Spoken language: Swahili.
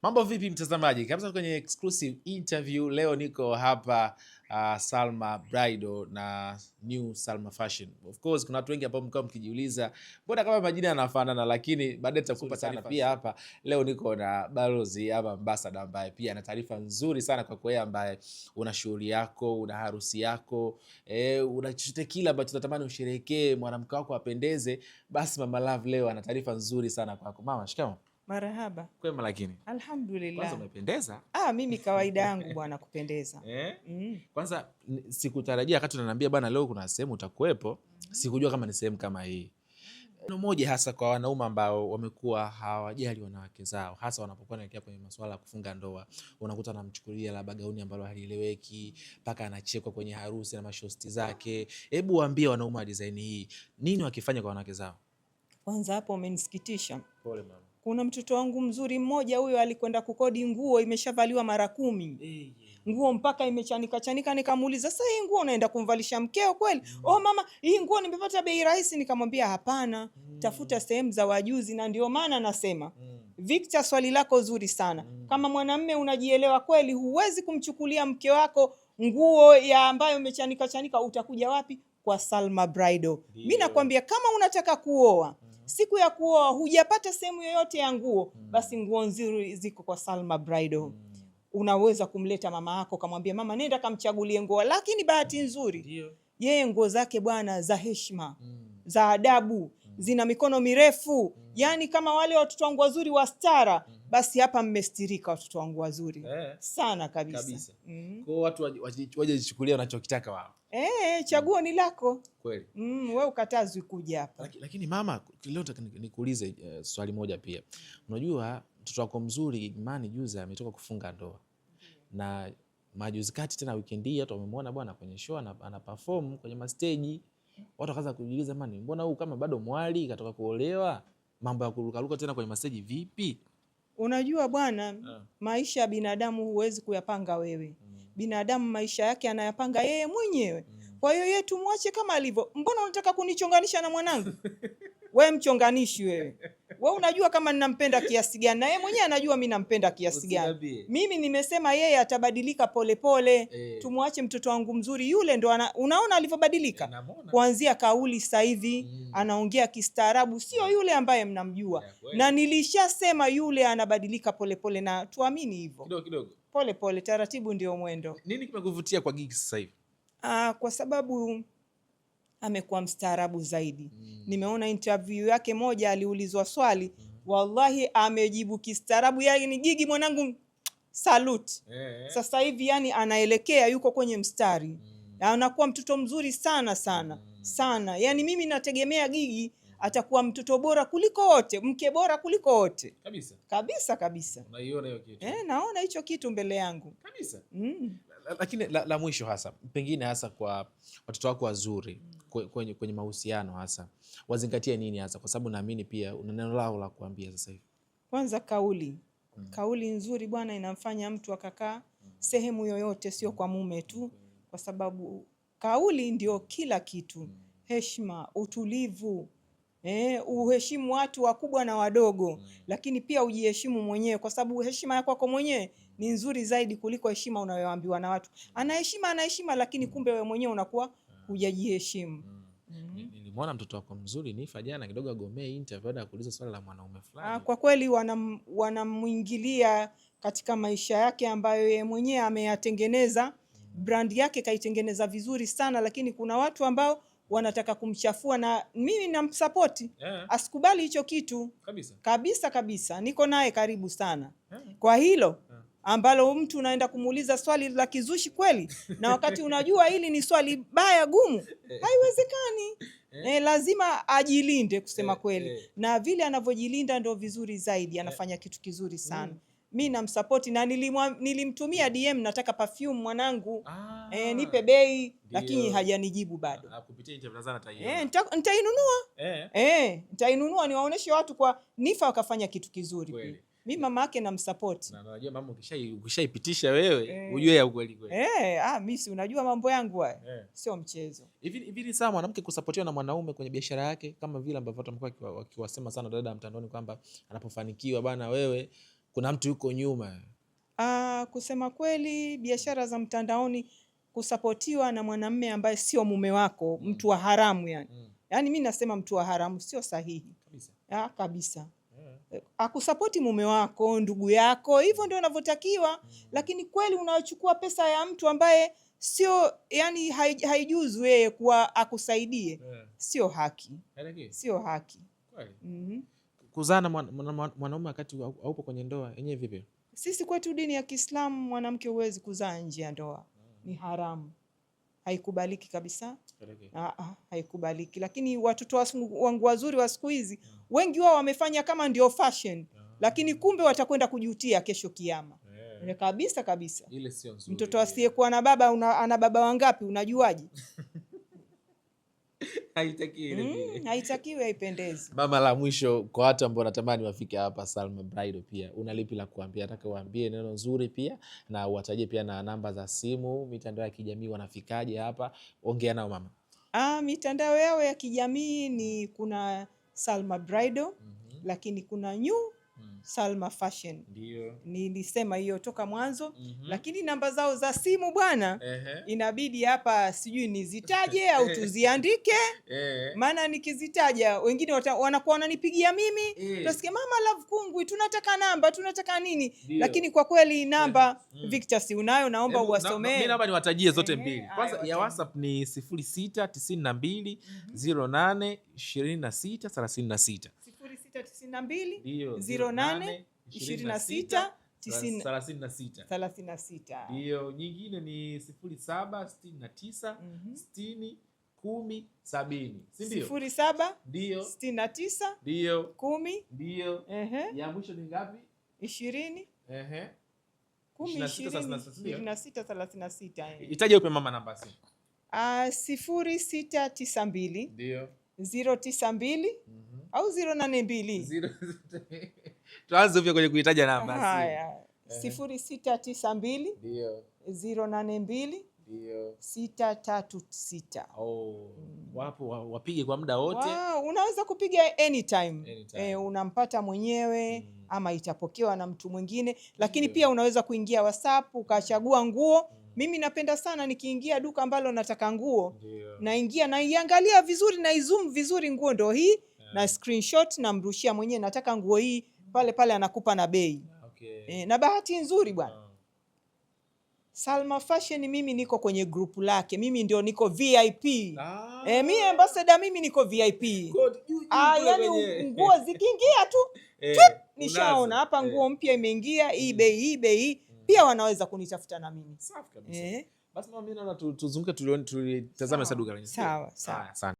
Mambo vipi mtazamaji? Kabisa kwenye exclusive interview leo niko hapa Salma Bridal na New Salma Fashion. Of course kuna watu wengi ambao mkao mkijiuliza mbona kama majina yanafanana, lakini baadaye tutakupa taarifa. Pia hapa leo niko na balozi ama ambassador ambaye pia ana taarifa nzuri sana kwa wewe ambaye una shughuli yako, una harusi yako, una chochote kile ambacho unatamani usherehekee, mwanamke wako apendeze, basi Mama Love leo ana taarifa nzuri sana kwako. Mama, shikamoo. Marahaba. Kwema lakini. Alhamdulillah. Kwanza umependeza. Mimi kawaida yangu bwana kupendeza. Kwanza sikutarajia wakati unaniambia bwana leo kuna sehemu utakuwepo, sikujua kama ni sehemu kama hii. Neno moja hasa kwa wanaume ambao wamekuwa hawajali wanawake zao, hasa wanapokuwa wanaelekea kwenye masuala ya kufunga ndoa. Unakuta anamchukulia labda gauni ambalo halieleweki, mpaka anachekwa kwenye harusi na mashosti zake. Hebu waambie wanaume wa design hii, nini wakifanya kwa wanawake zao? Kwanza hapo umenisikitisha. Pole mama. Kuna mtoto wangu mzuri mmoja, huyo alikwenda kukodi nguo imeshavaliwa mara 10. Nguo mpaka imechanika chanika, nikamuuliza sasa hii nguo unaenda kumvalisha mkeo kweli? Oh mama, hii nguo nimepata bei rahisi. Nikamwambia hapana, tafuta sehemu za wajuzi. Na ndio maana nasema Victor, swali lako zuri sana. Kama mwanamume unajielewa kweli, huwezi kumchukulia mke wako nguo ya ambayo imechanika chanika. Utakuja wapi? Kwa Salma Bridal. Mimi nakwambia kama unataka kuoa, siku ya kuoa hujapata sehemu yoyote ya nguo, basi nguo nzuri ziko kwa Salma Bridal. Unaweza kumleta mama yako kamwambia mama nenda kamchagulie nguo, lakini bahati nzuri yeye nguo zake bwana za heshima, za adabu, zina mikono mirefu. Yani kama wale watoto wangu wazuri wa stara, basi hapa mmestirika watoto wangu wazuri sana kabisa. Kwa watu waje jichukulia wanachokitaka wao. Chaguo ni lako. Kweli. Wewe ukatazwi kuja hapa. Lakini mama, leo nikuulize swali moja pia. Unajua mtoto wako mzuri Imani juzi ametoka kufunga ndoa. Na majuzi kati tena weekend hii watu wamemwona bwana kwenye show ana perform kwenye stage. Watu wakaanza kujiuliza mani, mbona huyu kama bado mwali katoka kuolewa? Mambo ya kurukaruka tena kwenye stage vipi? Unajua bwana, maisha ya binadamu huwezi kuyapanga wewe. Binadamu maisha yake anayapanga yeye mwenyewe. Kwa hiyo yeye tumwache kama alivyo. Mbona unataka kunichonganisha na mwanangu? Wewe mchonganishi wewe. Wewe unajua kama ninampenda kiasi gani, na yeye mwenyewe anajua mimi nampenda kiasi gani. Mimi nimesema yeye atabadilika polepole. Tumwache mtoto wangu mzuri yule, ndo unaona alivyobadilika. Kuanzia kauli sasa hivi anaongea kistaarabu, sio yule ambaye mnamjua. Na nilishasema yule anabadilika polepole, na tuamini hivyo. Kidogo. Pole taratibu ndio mwendo. Nini kimekuvutia kwa Gigi sasa hivi? Kwa sababu amekuwa mstaarabu zaidi. Nimeona interview yake moja, aliulizwa swali, wallahi amejibu kistaarabu. Yani Gigi mwanangu, salute. Sasa hivi yani anaelekea yuko kwenye mstari. Anakuwa mtoto mzuri sana. Yani mimi nategemea Gigi atakuwa mtoto bora kuliko wote, mke bora kuliko wote. Kabisa. Unaiona hiyo kitu? Naona hicho kitu mbele yangu. Kabisa. Lakini la mwisho hasa, pengine hasa kwa watoto wako wazuri kwenye mahusiano hasa, wazingatie nini hasa? Kwa sababu naamini pia una neno lao la kuambia sasa hivi. Kwanza kauli. Kauli nzuri bwana inamfanya mtu akakaa sehemu yoyote, sio kwa mume tu, kwa sababu kauli ndio kila kitu. Heshima, utulivu, uheshimu watu wakubwa na wadogo, lakini pia ujiheshimu mwenyewe, kwa sababu heshima yako kwako mwenyewe ni nzuri zaidi kuliko heshima unayoambiwa na watu. Ana heshima, lakini kumbe wewe mwenyewe unakuwa hujajiheshimu. Nilimwona mtoto wako mzuri Nifa jana kidogo agomee interview baada ya kuuliza swali la mwanaume fulani. Kwa kweli wanamuingilia katika maisha yake ambayo yeye mwenyewe ameyatengeneza. Brand yake kaitengeneza vizuri sana, lakini kuna watu ambao wanataka kumchafua, na mimi namsupport. Asikubali hicho kitu. Kabisa. Niko naye karibu sana. Kwa hilo ambalo mtu unaenda kumuuliza swali la kizushi kweli, na wakati unajua hili ni swali baya gumu, haiwezekani. Lazima ajilinde kusema kweli. Na vile anavyojilinda ndio vizuri zaidi, anafanya kitu kizuri sana. Mimi namsupport, na nilimtumia DM nataka perfume mwanangu. Nipe bei, lakini hajanijibu bado. Kupitia interview sana nitainunua. Nitainunua niwaoneshe watu kwa Nifa wakafanya kitu kizuri pia. Mimi mama yake namsupport. Na unajua mama ukishaipitisha wewe, ujue ya ukweli kweli. Mimi si unajua mambo yangu haya. Sio mchezo. Hivi ni sawa mwanamke kusupportiwa na mwanaume kwenye biashara yake, kama vile ambavyo watu wamekuwa wakiwasema sana dada mtandaoni kwamba anapofanikiwa bana wewe kuna mtu yuko nyuma? Kusema kweli, biashara za mtandaoni kusapotiwa na mwanamume ambaye sio mume wako, mtu wa haramu yani. Yaani mimi nasema mtu wa haramu sio sahihi. Kabisa. Kabisa. Akusapoti mume wako, ndugu yako, hivyo ndio inavyotakiwa. Lakini kweli unachukua pesa ya mtu ambaye sio, yani haijuzu yeye kuwa akusaidie. Sio haki. Sio haki. Kweli. Kuzaa na mwanaume wakati haupo kwenye ndoa yenyewe vipi? Sisi kwetu dini ya Kiislamu mwanamke huwezi kuzaa nje ya ndoa. Ni haramu. Haikubaliki kabisa. Haikubaliki. Lakini watoto wangu wazuri wa siku hizi wengi wao wamefanya kama ndio fashion, lakini kumbe watakwenda kujutia kesho kiyama. Kabisa kabisa. Ile sio nzuri. Mtoto asiyekuwa na baba ana baba wangapi unajuaje? Haitakiwi, haipendezi. Mama, la mwisho kwa watu ambao wanatamani wafike hapa Salma Bridal, pia una lipi la kuambia? Nataka uambie neno nzuri pia na uwatajie pia na namba za simu, mitandao ya kijamii, wanafikaje hapa? Ongea nao mama. Mitandao yao ya kijamii ni kuna Salma Bridal, lakini kuna New Salma Fashion. Ndio. Nilisema hiyo toka mwanzo. Lakini namba zao za simu bwana, inabidi hapa sijui nizitaje au tuziandike. Maana nikizitaja wengine wanakuwa wananipigia mimi. Tutasikia mama love kungwi, tunataka namba, tunataka nini? Lakini kwa kweli namba Victor si unayo, naomba uwasomee. Mimi naomba niwatajie zote mbili. Kwanza ya WhatsApp ni 0692 08 26 36. 0692 08 26 36. Ndio, nyingine ni 0769 60 10 70. Si ndio? 07 ndio 69 ndio 10 ndio. Ya mwisho ni ngapi? 20 10 26 36. Itaje upe mama namba simu. 0692 ndio 092 au 082. Tuanze pia kwenye kuitaja namba. Haya. 0692 ndio 082 ndio 636. Wapo wapige kwa muda wote. Unaweza kupiga anytime. Unampata mwenyewe ama itapokewa na mtu mwingine, lakini pia unaweza kuingia WhatsApp ukachagua nguo. Mimi napenda sana nikiingia duka ambalo nataka nguo, naingia na iangalia vizuri na izoom vizuri, nguo ndio hii, na screenshot na mrushia mwenyewe nataka nguo hii, pale pale anakupa na bei. Na bahati nzuri bwana, Salma Fashion mimi niko kwenye grupu lake, mimi ndio niko VIP. Mimi ambassador, mimi niko VIP. Yani nguo zikiingia tu nishaona hapa nguo mpya imeingia, hii bei, pia wanaweza kunitafuta na mimi. Safi kabisa. Basi mama, mimi naona tuzunguke tulitazame saduka lenyewe. Sawa.